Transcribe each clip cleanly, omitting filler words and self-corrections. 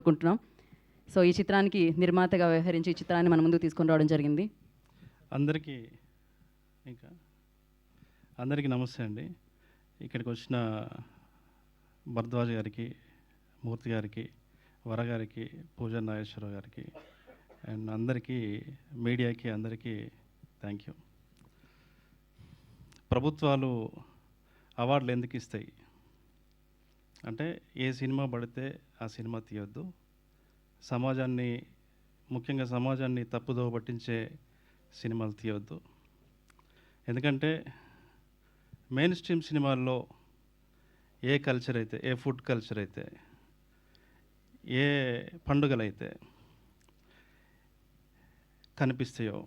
అనుకుంటున్నాం. సో ఈ చిత్రానికి నిర్మాతగా వ్యవహరించి ఈ చిత్రాన్ని మన ముందుకు తీసుకొని రావడం జరిగింది. అందరికీ ఇంకా అందరికీ నమస్తే అండి. ఇక్కడికి వచ్చిన భరద్వాజ్ గారికి, మూర్తి గారికి, వర గారికి, పూజ నాగేశ్వరరావు గారికి అండ్ అందరికీ మీడియాకి అందరికీ థ్యాంక్ యూ. ప్రభుత్వాలు అవార్డులు ఎందుకు ఇస్తాయి అంటే ఏ సినిమా పడితే ఆ సినిమా తీయొద్దు, సమాజాన్ని ముఖ్యంగా సమాజాన్ని తప్పుదోవ పట్టించే సినిమాలు తీయొద్దు. ఎందుకంటే మెయిన్ స్ట్రీమ్ సినిమాల్లో ఏ కల్చర్ అయితే, ఏ ఫుడ్ కల్చర్ అయితే, ఏ పండుగలైతే కనిపిస్తాయో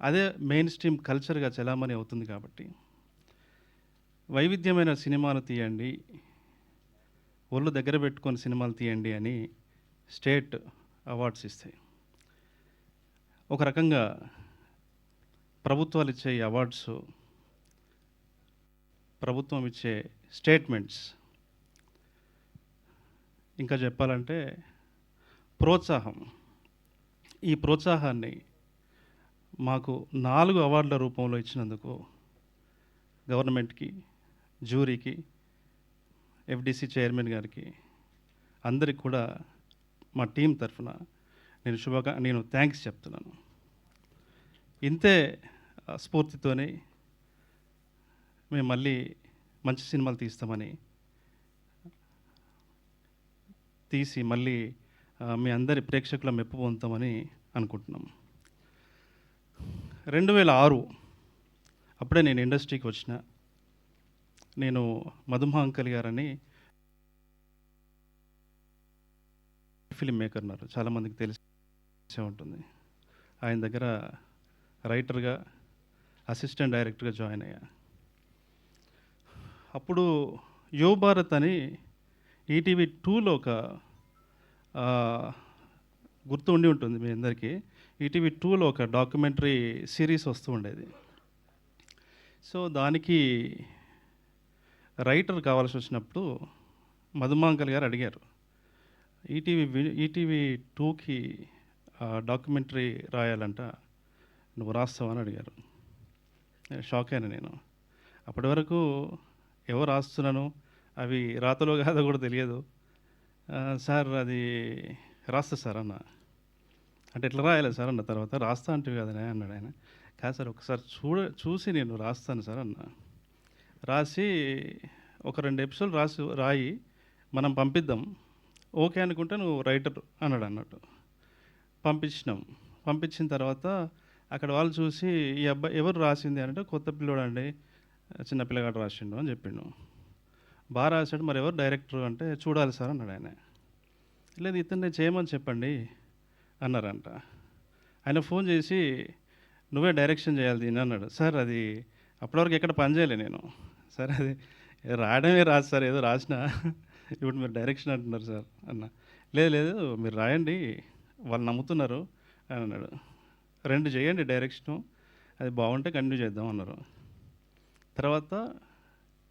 అదే మెయిన్ స్ట్రీమ్ కల్చర్గా చలామణి అవుతుంది. కాబట్టి వైవిధ్యమైన సినిమాలు తీయండి, ఒళ్ళు దగ్గర పెట్టుకొని సినిమాలు తీయండి అని స్టేట్ అవార్డ్స్ ఇస్తాయి. ఒక రకంగా ప్రభుత్వాలు ఇచ్చే అవార్డ్స్, ప్రభుత్వం ఇచ్చే స్టేట్మెంట్స్, ఇంకా చెప్పాలంటే ప్రోత్సాహం. ఈ ప్రోత్సాహాన్ని మాకు 4 అవార్డుల రూపంలో ఇచ్చినందుకు గవర్నమెంట్కి, జ్యూరీకి, ఎఫ్డిసి చైర్మన్ గారికి అందరికి కూడా మా టీం తరఫున నేను థ్యాంక్స్ చెప్తున్నాను. ఇంతే స్ఫూర్తితోనే మేము మళ్ళీ మంచి సినిమాలు తీసి మళ్ళీ మీ అందరి ప్రేక్షకుల మెప్పు పొందుతామని అనుకుంటున్నాం. 2006 అప్పుడే నేను ఇండస్ట్రీకి వచ్చిన. నేను మధుమా అంకల్ గారని ఫిలిం మేకర్ ఉన్నారు, చాలామందికి తెలిసే ఉంటుంది. ఆయన దగ్గర రైటర్గా, అసిస్టెంట్ డైరెక్టర్గా జాయిన్ అయ్యా. అప్పుడు యువ భారత్ అని ఈటీవీ 2లో ఒక గుర్తు ఉండి ఉంటుంది మీ అందరికీ. ఈటీవీ 2లో ఒక డాక్యుమెంటరీ సిరీస్ వస్తూ ఉండేది. సో దానికి రైటర్ కావాల్సి వచ్చినప్పుడు మధుమాంకల్ గారు అడిగారు, ఈటీవీ 2కి డాక్యుమెంటరీ రాయాలంట, నువ్వు రాస్తావా అని అడిగారు. షాక్ అయినా నేను. అప్పటి వరకు ఎవరు రాస్తున్నాను, అవి రాతలో కాదో కూడా తెలియదు. సార్ అది రాస్తా సార్ అన్న. అంటే ఎట్లా రాయాలి సార్ అన్న. తర్వాత రాస్తా అంటే కదనే అన్నాడు ఆయన. కాదు సార్ ఒకసారి చూసి నేను రాస్తాను సార్ అన్న. రాసి ఒక 2 ఎపిసోడ్లు రాయి మనం పంపిద్దాం, ఓకే అనుకుంటే నువ్వు రైటర్ అన్నట్టు పంపించిన తర్వాత అక్కడ వాళ్ళు చూసి ఈ అబ్బాయి ఎవరు రాసింది అంటే కొత్త పిల్లోడు అండి, చిన్న పిల్లగాడు రాసిండు అని చెప్పిండు. బాగా రాశాడు, మరి ఎవరు డైరెక్టర్ అంటే చూడాలి సార్ అన్నాడు ఆయన. లేదు ఇతన్ని చేయమని చెప్పండి అన్నారంట. ఆయన ఫోన్ చేసి నువ్వే డైరెక్షన్ చేయాలి దీన్ని అన్నాడు. సార్ అది అప్పటివరకు ఎక్కడ పని చేయలే నేను. సార్ అది రాయడమే రాదు సార్, ఏదో రాసినా, ఇప్పుడు మీరు డైరెక్షన్ అంటున్నారు సార్ అన్న. లేదు మీరు రాయండి, వాళ్ళు నమ్ముతున్నారు అని అన్నాడు. 2 చేయండి డైరెక్షను, అది బాగుంటే కంటిన్యూ చేద్దాం అన్నారు. తర్వాత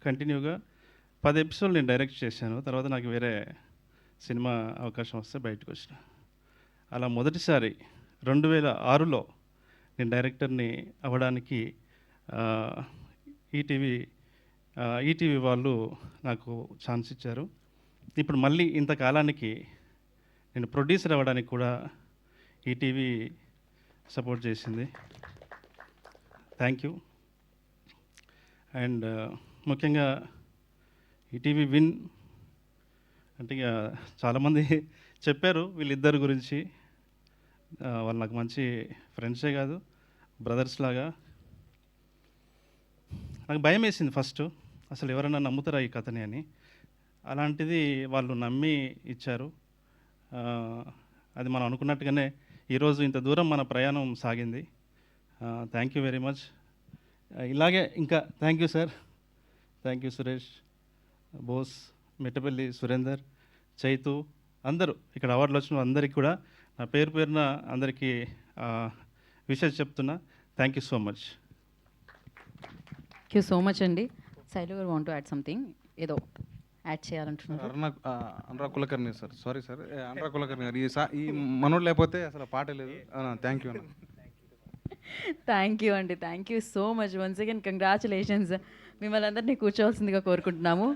కంటిన్యూగా 10 ఎపిసోడ్లు నేను డైరెక్ట్ చేశాను. తర్వాత నాకు వేరే సినిమా అవకాశం వస్తే బయటకు వచ్చిన. అలా మొదటిసారి 2006లో నేను డైరెక్టర్ని అవ్వడానికి ఈటీవీ వాళ్ళు నాకు ఛాన్స్ ఇచ్చారు. ఇప్పుడు మళ్ళీ ఇంతకాలానికి నేను ప్రొడ్యూసర్ అవ్వడానికి కూడా ఈటీవీ సపోర్ట్ చేసింది. Thank you. అండ్ ముఖ్యంగా ఈటీవీ విన్ అంటే ఇక చాలామంది చెప్పారు వీళ్ళిద్దరి గురించి. వాళ్ళు నాకు మంచి ఫ్రెండ్సే కాదు, బ్రదర్స్ లాగా. నాకు భయం వేసింది ఫస్ట్, అసలు ఎవరైనా నమ్ముతారా ఈ కథని అని. అలాంటిది వాళ్ళు నమ్మి ఇచ్చారు. అది మనం అనుకున్నట్టుగానే ఈరోజు ఇంత దూరం మన ప్రయాణం సాగింది. Thank you very much. ఇలాగే ఇంకా thank you sir, thank you Suresh, Bose, Mittapalli Surender, Chaitu, అందరూ ఇక్కడ అవార్డులు వచ్చిన అందరికీ కూడా నా పేరున అందరికీ విషయం చెప్తున్నా. Thank you so much. Thank you so much అండి. శైలు గారు వాంట్ టు యాడ్ సంథింగ్, ఏదో యాడ్ చేయాలంటున్నారు? Anurag Kulkarni sir, sorry sir, Anurag Kulkarni గారు. ఈ మనోడు లేకపోతే అసలు పాటే లేదు. థ్యాంక్ యూ అన్న. థ్యాంక్ యూ అండి, thank you so much. Once again congratulations. మిమ్మల్ని అందరినీ కూర్చోవలసిందిగా కోరుకుంటున్నాము.